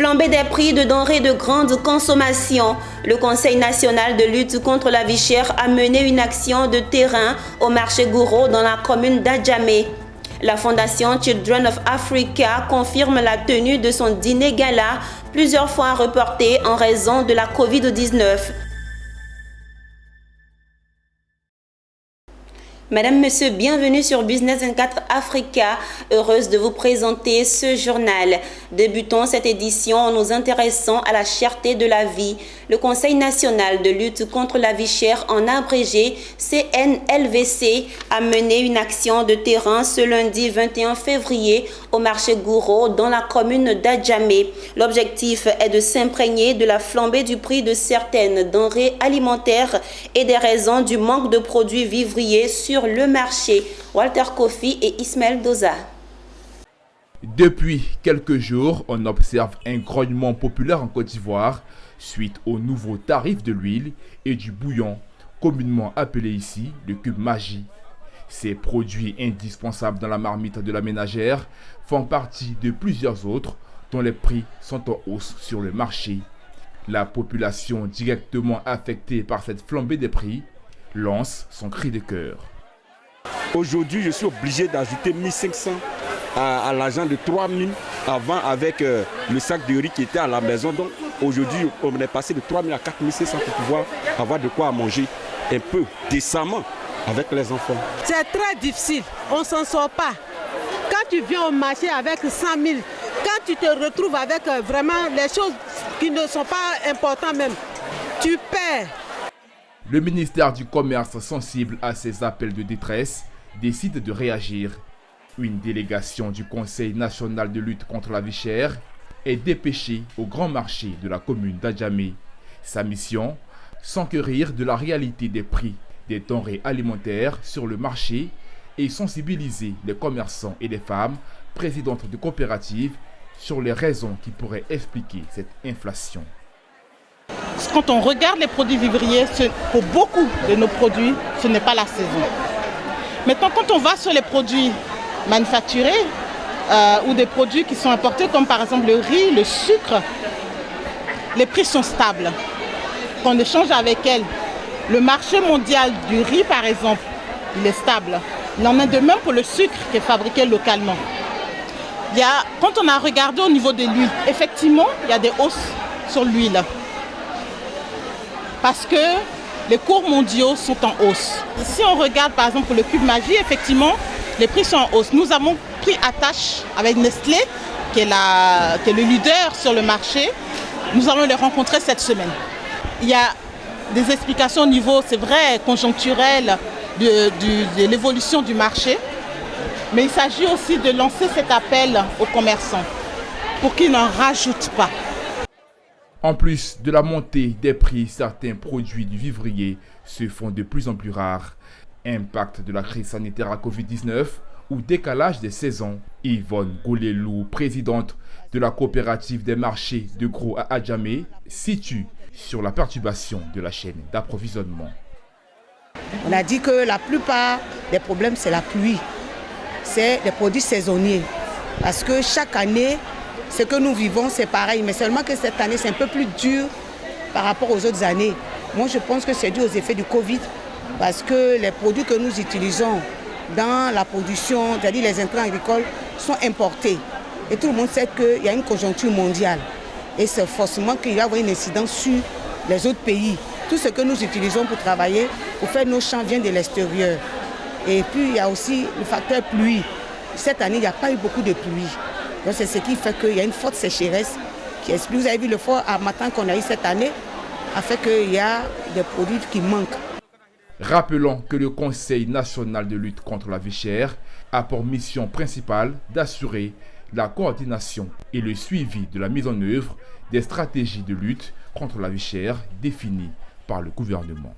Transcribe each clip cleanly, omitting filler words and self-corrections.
Flambée des prix de denrées de grande consommation. Le Conseil national de lutte contre la vie chère a mené une action de terrain au marché Gouro dans la commune d'Adjamé. La Fondation Children of Africa confirme la tenue de son dîner gala, plusieurs fois reporté en raison de la Covid-19. Madame, Monsieur, bienvenue sur Business 24 Africa. Heureuse de vous présenter ce journal. Débutons cette édition en nous intéressant à la cherté de la vie. Le Conseil national de lutte contre la vie chère, en abrégé CNLVC, a mené une action de terrain ce lundi 21 février au marché Gouro dans la commune d'Adjamé. L'objectif est de s'imprégner de la flambée du prix de certaines denrées alimentaires et des raisons du manque de produits vivriers sur le marché. Walter Kofi et Ismaël Doza. Depuis quelques jours, on observe un grognement populaire en Côte d'Ivoire suite aux nouveaux tarifs de l'huile et du bouillon, communément appelé ici le cube magie. Ces produits indispensables dans la marmite de la ménagère font partie de plusieurs autres dont les prix sont en hausse sur le marché. La population directement affectée par cette flambée des prix lance son cri de cœur. Aujourd'hui, je suis obligé d'ajouter 1500 à l'argent de 3000 avant avec le sac de riz qui était à la maison. Donc aujourd'hui, on est passé de 3000 à 4500 pour pouvoir avoir de quoi manger un peu décemment avec les enfants. C'est très difficile, on ne s'en sort pas. Quand tu viens au marché avec 100 000, quand tu te retrouves avec vraiment les choses qui ne sont pas importantes même, tu perds. Le ministère du Commerce, sensible à ces appels de détresse, décide de réagir. Une délégation du Conseil national de lutte contre la vie chère est dépêchée au grand marché de la commune d'Adjamé. Sa mission, s'enquérir de la réalité des prix des denrées alimentaires sur le marché et sensibiliser les commerçants et les femmes présidentes de coopératives sur les raisons qui pourraient expliquer cette inflation. Quand on regarde les produits vivriers, pour beaucoup de nos produits, ce n'est pas la saison. Maintenant, quand on va sur les produits manufacturés ou des produits qui sont importés, comme par exemple le riz, le sucre, les prix sont stables. Quand on échange avec elles, le marché mondial du riz, par exemple, il est stable. Il en est de même pour le sucre qui est fabriqué localement. Quand on a regardé au niveau de l'huile, effectivement, il y a des hausses sur l'huile. Parce que les cours mondiaux sont en hausse. Si on regarde par exemple pour le cube magie, effectivement, les prix sont en hausse. Nous avons pris attache avec Nestlé, qui est le leader sur le marché. Nous allons les rencontrer cette semaine. Il y a des explications au niveau, c'est vrai, conjoncturel de l'évolution du marché. Mais il s'agit aussi de lancer cet appel aux commerçants pour qu'ils n'en rajoutent pas. En plus de la montée des prix, certains produits du vivrier se font de plus en plus rares. Impact de la crise sanitaire à Covid-19 ou décalage des saisons. Yvonne Goulelou, présidente de la coopérative des marchés de gros à Adjamé, situe sur la perturbation de la chaîne d'approvisionnement. On a dit que la plupart des problèmes, c'est la pluie. C'est des produits saisonniers. Parce que chaque année, ce que nous vivons, c'est pareil, mais seulement que cette année, c'est un peu plus dur par rapport aux autres années. Moi, je pense que c'est dû aux effets du Covid, parce que les produits que nous utilisons dans la production, c'est-à-dire les intrants agricoles, sont importés. Et tout le monde sait qu'il y a une conjoncture mondiale. Et c'est forcément qu'il va y avoir une incidence sur les autres pays. Tout ce que nous utilisons pour travailler, pour faire nos champs, vient de l'extérieur. Et puis, il y a aussi le facteur pluie. Cette année, il n'y a pas eu beaucoup de pluie. Donc c'est ce qui fait qu'il y a une forte sécheresse qui explique. Vous avez vu le fort harmattan qu'on a eu cette année, a fait qu'il y a des produits qui manquent. Rappelons que le Conseil national de lutte contre la vie chère a pour mission principale d'assurer la coordination et le suivi de la mise en œuvre des stratégies de lutte contre la vie chère définies par le gouvernement.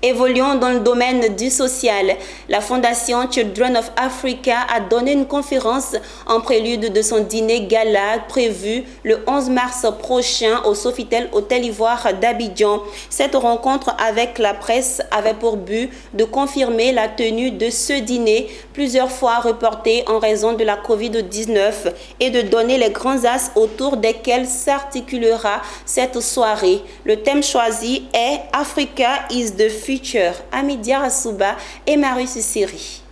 Évoluons dans le domaine du social. La Fondation Children of Africa a donné une conférence en prélude de son dîner gala prévu le 11 mars prochain au Sofitel Hôtel Ivoire d'Abidjan. Cette rencontre avec la presse avait pour but de confirmer la tenue de ce dîner, plusieurs fois reporté en raison de la Covid-19, et de donner les grands axes autour desquels s'articulera cette soirée. Le thème choisi est « Africa is the future ». Amidia Rassouba et Marius Siri.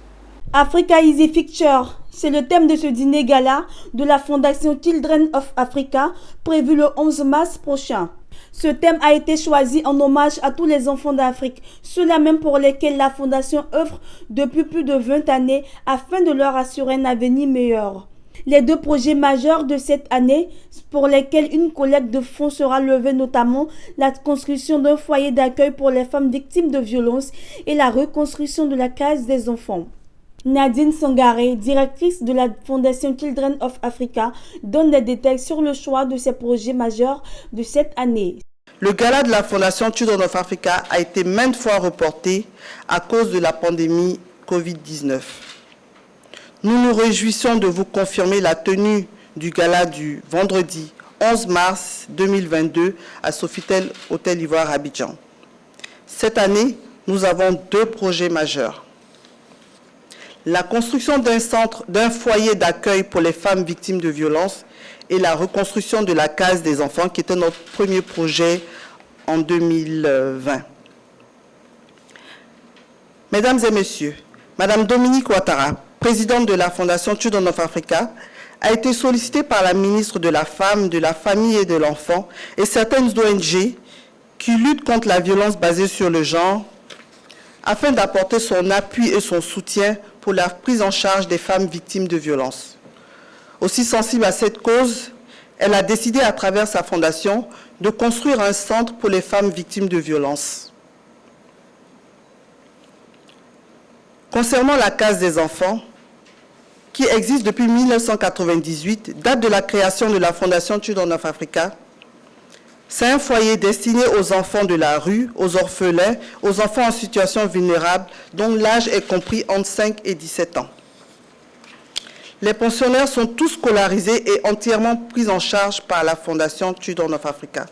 Africa is the future, c'est le thème de ce dîner gala de la Fondation Children of Africa prévu le 11 mars prochain. Ce thème a été choisi en hommage à tous les enfants d'Afrique, ceux-là même pour lesquels la Fondation œuvre depuis plus de 20 années afin de leur assurer un avenir meilleur. Les deux projets majeurs de cette année, pour lesquels une collecte de fonds sera levée, notamment la construction d'un foyer d'accueil pour les femmes victimes de violences et la reconstruction de la case des enfants. Nadine Sangaré, directrice de la Fondation Children of Africa, donne des détails sur le choix de ces projets majeurs de cette année. Le gala de la Fondation Children of Africa a été maintes fois reporté à cause de la pandémie Covid-19. Nous nous réjouissons de vous confirmer la tenue du gala du vendredi 11 mars 2022 à Sofitel Hôtel Ivoire Abidjan. Cette année, nous avons deux projets majeurs. La construction d'un foyer d'accueil pour les femmes victimes de violences et la reconstruction de la case des enfants, qui était notre premier projet en 2020. Mesdames et messieurs, Madame Dominique Ouattara, présidente de la Fondation Children of Africa, a été sollicitée par la ministre de la Femme, de la Famille et de l'Enfant et certaines ONG qui luttent contre la violence basée sur le genre afin d'apporter son appui et son soutien pour la prise en charge des femmes victimes de violences. Aussi sensible à cette cause, elle a décidé à travers sa fondation de construire un centre pour les femmes victimes de violences. Concernant la case des enfants, qui existe depuis 1998, date de la création de la Fondation Children of Africa, c'est un foyer destiné aux enfants de la rue, aux orphelins, aux enfants en situation vulnérable, dont l'âge est compris entre 5 et 17 ans. Les pensionnaires sont tous scolarisés et entièrement pris en charge par la Fondation Children of Africa.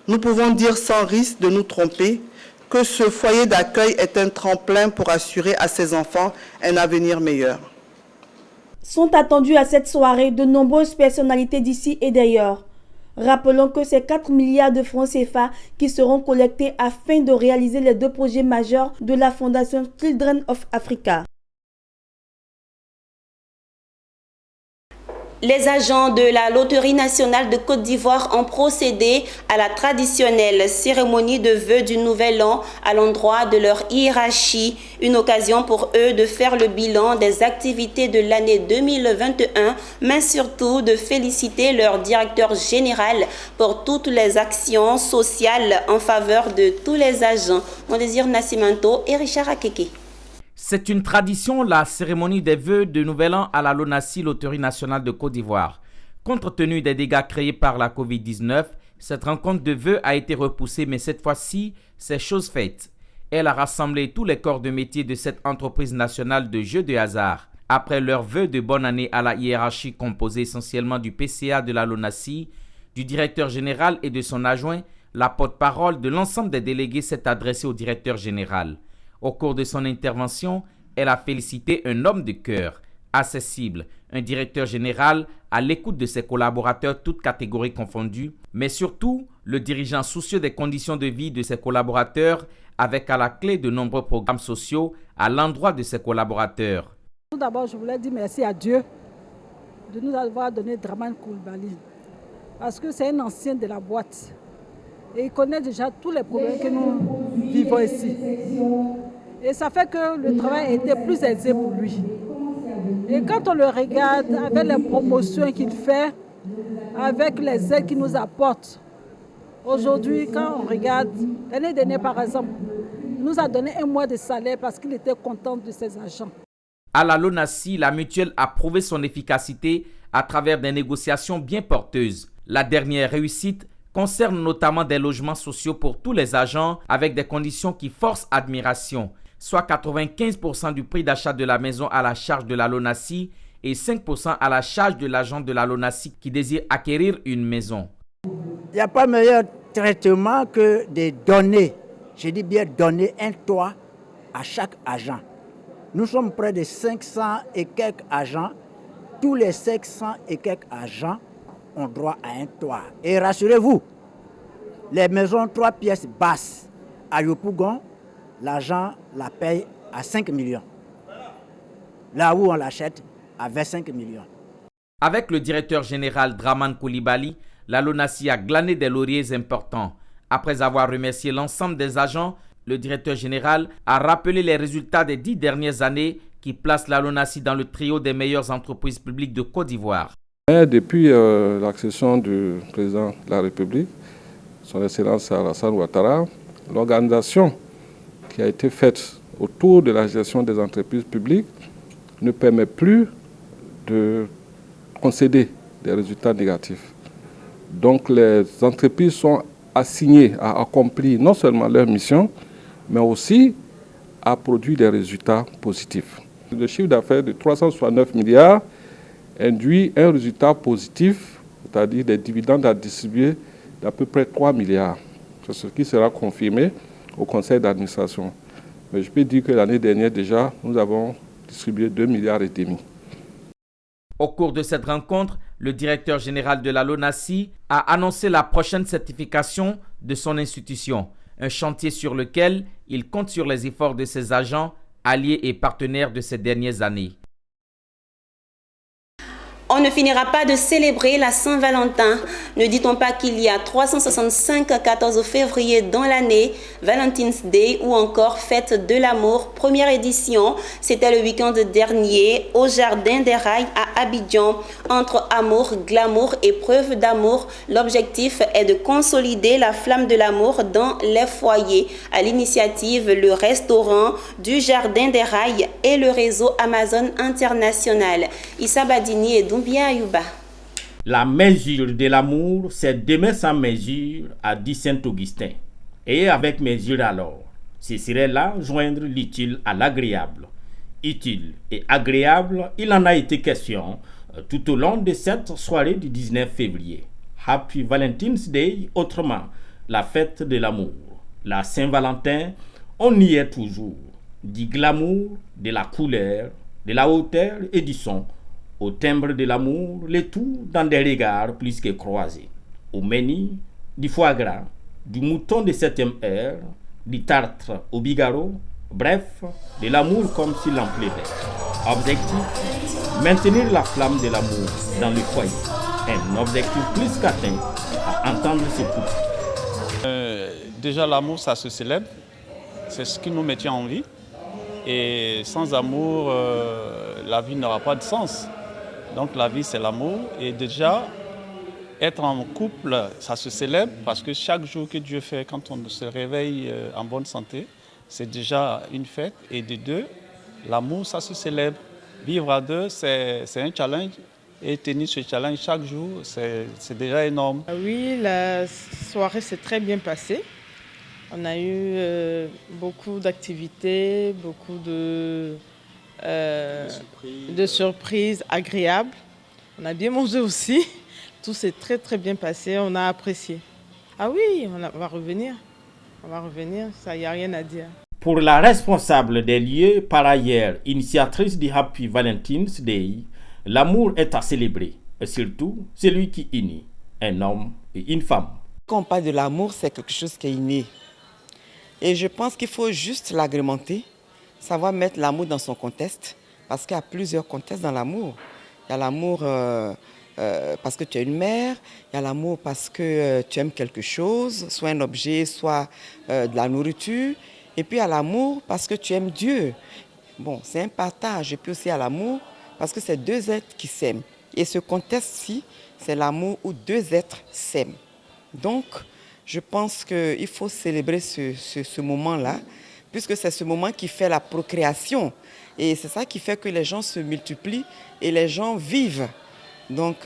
Nous pouvons dire sans risque de nous tromper que ce foyer d'accueil est un tremplin pour assurer à ces enfants un avenir meilleur. Sont attendues à cette soirée de nombreuses personnalités d'ici et d'ailleurs. Rappelons que c'est 4 milliards de francs CFA qui seront collectés afin de réaliser les deux projets majeurs de la Fondation Children of Africa. Les agents de la Loterie nationale de Côte d'Ivoire ont procédé à la traditionnelle cérémonie de vœux du Nouvel An à l'endroit de leur hiérarchie. Une occasion pour eux de faire le bilan des activités de l'année 2021, mais surtout de féliciter leur directeur général pour toutes les actions sociales en faveur de tous les agents. Mondésir Nascimento et Richard Akeke. C'est une tradition, la cérémonie des vœux de Nouvel An à la LONASI, Loterie nationale de Côte d'Ivoire. Compte tenu des dégâts créés par la Covid-19, cette rencontre de vœux a été repoussée, mais cette fois-ci, c'est chose faite. Elle a rassemblé tous les corps de métier de cette entreprise nationale de jeux de hasard. Après leurs vœux de bonne année à la hiérarchie composée essentiellement du PCA de la LONASI, du directeur général et de son adjoint, la porte-parole de l'ensemble des délégués s'est adressée au directeur général. Au cours de son intervention, elle a félicité un homme de cœur, accessible, un directeur général à l'écoute de ses collaborateurs, toutes catégories confondues, mais surtout le dirigeant soucieux des conditions de vie de ses collaborateurs, avec à la clé de nombreux programmes sociaux à l'endroit de ses collaborateurs. Tout d'abord, je voulais dire merci à Dieu de nous avoir donné Dramane Coulibaly, parce que c'est un ancien de la boîte. Et il connaît déjà tous les problèmes que nous vivons ici. Et ça fait que le travail a été plus aisé pour lui. Et quand on le regarde avec les promotions qu'il fait, avec les aides qu'il nous apporte, aujourd'hui, quand on regarde, l'année dernière par exemple, il nous a donné 1 mois de salaire parce qu'il était content de ses agents. À la LONASI, la mutuelle a prouvé son efficacité à travers des négociations bien porteuses. La dernière réussite concerne notamment des logements sociaux pour tous les agents avec des conditions qui forcent admiration, soit 95% du prix d'achat de la maison à la charge de la LONASI et 5% à la charge de l'agent de la LONASI qui désire acquérir une maison. Il n'y a pas meilleur traitement que de donner, je dis bien donner un toit à chaque agent. Nous sommes près de 500 et quelques agents. Tous les 500 et quelques agents ont droit à un toit. Et rassurez-vous, les maisons 3 pièces basses à Yopougon, l'agent la paye à 5 millions. Là où on l'achète à 25 millions. Avec le directeur général Draman Coulibaly, la LONASI a glané des lauriers importants. Après avoir remercié l'ensemble des agents, le directeur général a rappelé les résultats des 10 dernières années qui placent la LONASI dans le trio des meilleures entreprises publiques de Côte d'Ivoire. Depuis l'accession du président de la République, son Excellence Alassane Ouattara, l'organisation qui a été faite autour de la gestion des entreprises publiques ne permet plus de concéder des résultats négatifs. Donc les entreprises sont assignées à accomplir non seulement leur mission, mais aussi à produire des résultats positifs. Le chiffre d'affaires de 369 milliards induit un résultat positif, c'est-à-dire des dividendes à distribuer d'à peu près 3 milliards. C'est ce qui sera confirmé au conseil d'administration. Mais je peux dire que l'année dernière déjà, nous avons distribué 2,5 milliards. Au cours de cette rencontre, le directeur général de la LONASI a annoncé la prochaine certification de son institution, un chantier sur lequel il compte sur les efforts de ses agents, alliés et partenaires de ces dernières années. On ne finira pas de célébrer la Saint-Valentin. Ne dit-on pas qu'il y a 365 14 février dans l'année, Valentine's Day ou encore Fête de l'amour, première édition. C'était le week-end dernier au Jardin des Rails à Abidjan. Entre amour, glamour et preuve d'amour, l'objectif est de consolider la flamme de l'amour dans les foyers. À l'initiative, le restaurant du Jardin des Rails et le réseau Amazon International. Issa Badini et Doumbia Ayouba. La mesure de l'amour, c'est d'aimer sans mesure, a dit Saint-Augustin. Et avec mesure alors, ce serait là joindre l'utile à l'agréable. Utile et agréable, il en a été question tout au long de cette soirée du 19 février. Happy Valentine's Day, autrement, la fête de l'amour. La Saint-Valentin, on y est toujours. Du glamour, de la couleur, de la hauteur et du son. Au timbre de l'amour, le tout dans des regards plus que croisés. Au menu, du foie gras, du mouton de 7e heure, du tartre au bigarreau, bref, de l'amour comme s'il en plaisait. Objectif, maintenir la flamme de l'amour dans le foyer. Un objectif plus qu'atteint à entendre ce couple. Déjà l'amour, ça se célèbre, c'est ce qui nous maintient en vie. Et sans amour, la vie n'aura pas de sens. Donc la vie, c'est l'amour. Et déjà, être en couple, ça se célèbre parce que chaque jour que Dieu fait, quand on se réveille en bonne santé, c'est déjà une fête. Et de deux, l'amour, ça se célèbre. Vivre à deux, c'est un challenge. Et tenir ce challenge chaque jour, c'est déjà énorme. Oui, la soirée s'est très bien passée. On a eu beaucoup d'activités, beaucoup de surprises agréables. On a bien mangé aussi. Tout s'est très très bien passé, on a apprécié. Ah oui, on va revenir. On va revenir, ça, il n'y a rien à dire. Pour la responsable des lieux, par ailleurs initiatrice du Happy Valentine's Day, l'amour est à célébrer. Et surtout, celui qui unit un homme et une femme. Quand on parle de l'amour, c'est quelque chose qui est inné. Et je pense qu'il faut juste l'agrémenter, savoir mettre l'amour dans son contexte, parce qu'il y a plusieurs contextes dans l'amour. Il y a l'amour parce que tu es une mère, il y a l'amour parce que tu aimes quelque chose, soit un objet, soit de la nourriture. Et puis il y a l'amour parce que tu aimes Dieu. Bon, c'est un partage. Et puis aussi il y a l'amour parce que c'est deux êtres qui s'aiment. Et ce contexte-ci, c'est l'amour où deux êtres s'aiment. Donc, je pense qu'il faut célébrer ce moment-là, puisque c'est ce moment qui fait la procréation. Et c'est ça qui fait que les gens se multiplient et les gens vivent. Donc,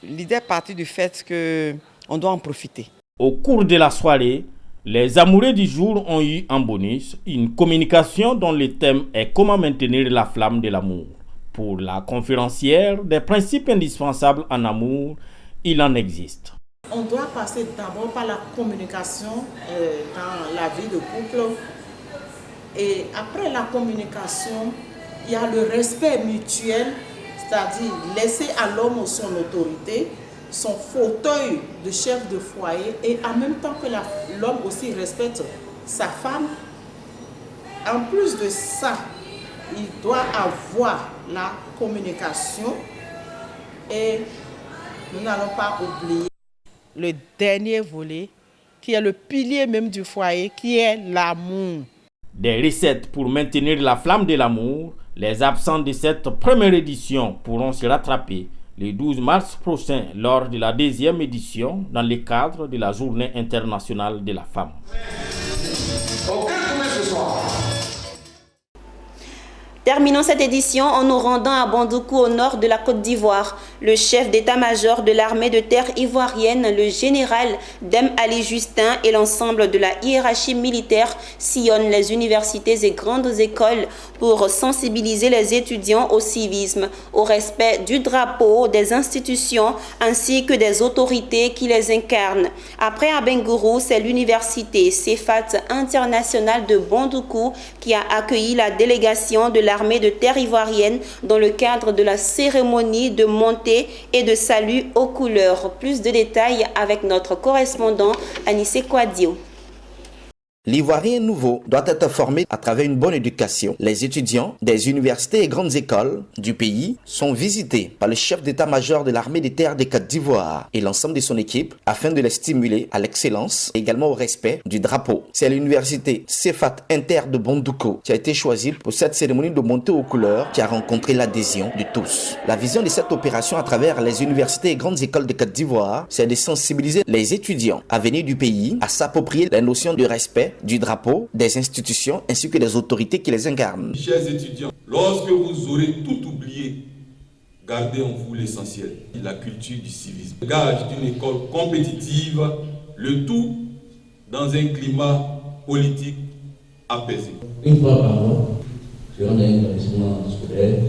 l'idée est partie du fait qu'on doit en profiter. Au cours de la soirée, les amoureux du jour ont eu en bonus une communication dont le thème est comment maintenir la flamme de l'amour. Pour la conférencière, des principes indispensables en amour, il en existe. On doit passer d'abord par la communication dans la vie de couple. Et après la communication, il y a le respect mutuel, c'est-à-dire laisser à l'homme son autorité, son fauteuil de chef de foyer, et en même temps que l'homme aussi respecte sa femme. En plus de ça, il doit avoir la communication et nous n'allons pas oublier le dernier volet, qui est le pilier même du foyer, qui est l'amour. Des recettes pour maintenir la flamme de l'amour, les absents de cette première édition pourront se rattraper le 12 mars prochain lors de la deuxième édition dans le cadre de la Journée internationale de la femme. Terminons cette édition en nous rendant à Bandoukou au nord de la Côte d'Ivoire. Le chef d'état-major de l'armée de terre ivoirienne, le général Dème Ali Justin, et l'ensemble de la hiérarchie militaire sillonnent les universités et grandes écoles pour sensibiliser les étudiants au civisme, au respect du drapeau, des institutions ainsi que des autorités qui les incarnent. Après Abengourou, c'est l'université CEFAT internationale de Bandoukou qui a accueilli la délégation de l'armée de terre ivoirienne dans le cadre de la cérémonie de montée et de salut aux couleurs. Plus de détails avec notre correspondant Anissé Kouadio. L'Ivoirien nouveau doit être formé à travers une bonne éducation. Les étudiants des universités et grandes écoles du pays sont visités par le chef d'état-major de l'armée des terres de Côte d'Ivoire et l'ensemble de son équipe afin de les stimuler à l'excellence et également au respect du drapeau. C'est l'université CEFAT Inter de Bandoukou qui a été choisie pour cette cérémonie de montée aux couleurs qui a rencontré l'adhésion de tous. La vision de cette opération à travers les universités et grandes écoles de Côte d'Ivoire, c'est de sensibiliser les étudiants à venir du pays à s'approprier la notion de respect du drapeau, des institutions ainsi que des autorités qui les incarnent. Chers étudiants, lorsque vous aurez tout oublié, gardez en vous l'essentiel, la culture du civisme. Gage d'une école compétitive, le tout dans un climat politique apaisé. Une fois par an, je rentre dans un établissement scolaire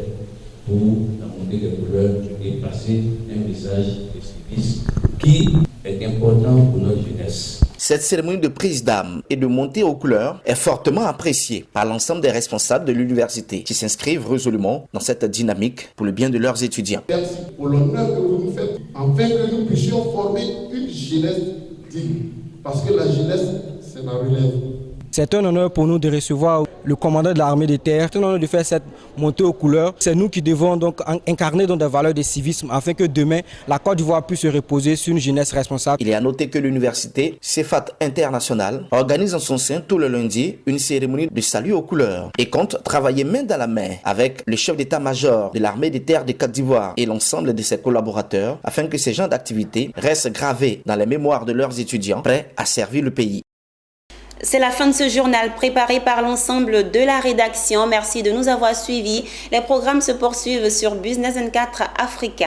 pour la montée des couleurs et passer un message de civisme qui est important pour notre jeunesse. Cette cérémonie de prise d'âme et de montée aux couleurs est fortement appréciée par l'ensemble des responsables de l'université qui s'inscrivent résolument dans cette dynamique pour le bien de leurs étudiants. Merci pour l'honneur que vous nous faites, afin que nous puissions former une jeunesse digne, parce que la jeunesse, c'est la relève. C'est un honneur pour nous de recevoir le commandant de l'armée des terres. C'est un honneur de faire cette montée aux couleurs. C'est nous qui devons donc incarner des valeurs de civisme afin que demain, la Côte d'Ivoire puisse se reposer sur une jeunesse responsable. Il est à noter que l'université CEFAT International organise en son sein tout le lundi une cérémonie de salut aux couleurs et compte travailler main dans la main avec le chef d'état-major de l'armée des terres de Côte d'Ivoire et l'ensemble de ses collaborateurs afin que ces genres d'activités restent gravés dans les mémoires de leurs étudiants prêts à servir le pays. C'est la fin de ce journal préparé par l'ensemble de la rédaction. Merci de nous avoir suivis. Les programmes se poursuivent sur Business 24 Africa.